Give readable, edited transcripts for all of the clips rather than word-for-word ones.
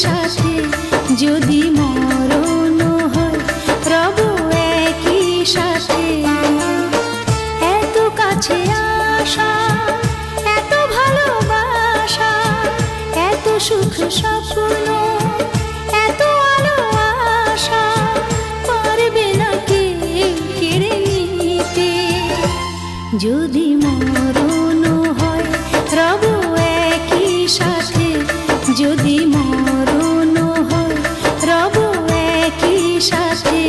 সাথে যদি মরণ হয় রব একই সাথে। এত কাছে আসা, এত ভালোবাসা, এত সুখ স্বপ্ন, এত আলো আশা পারবে না কেউ কেড়ে নিতে। যদি মরণ হয় রব একই সাথে, যদি মরণ হয় রব একই সাথে।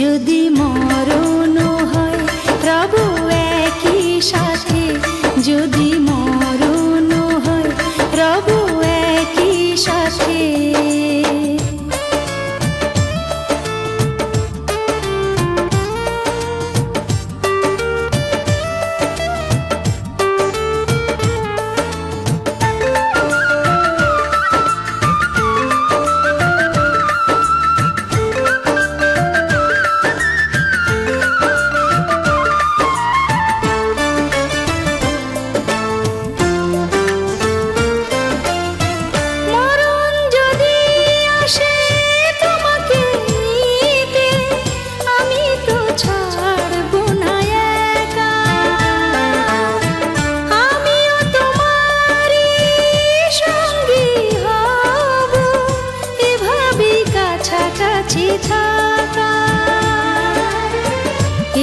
যদি মরণ হয় রব একই সাথে, যদি মরণ হয় রব একই সাথে।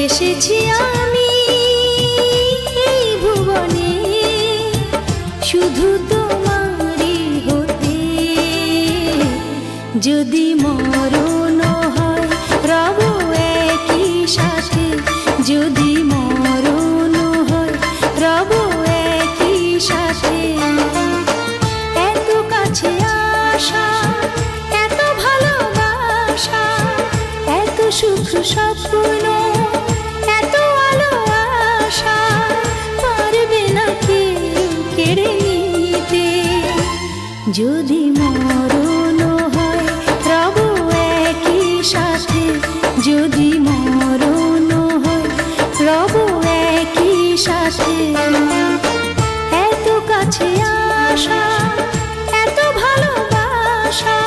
এসেছি আমি এই ভুবনে শুধু তোমারই হতে। যদি মরণ হয় রব একই সাথে, যদি মরণ হয় রব একই সাথে। এত কাছে আসা, এত ভালোবাসা, এত সুখ স্বপ্ন, এত আলো আশা পারবে না কেউ কেড়ে নিতে। যদি মরণ হয় রব একই সাথে, যদি মরণ হয় রব একই সাথে। এত কাছে আসা, এত ভালোবাসা,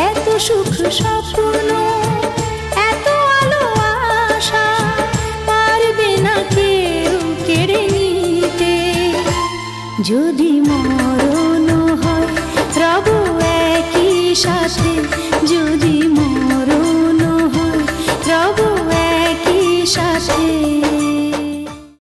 এত সুখ স্বপ্ন, এত আলো আশা পারবে না কেউ কেড়ে নিতে। যদি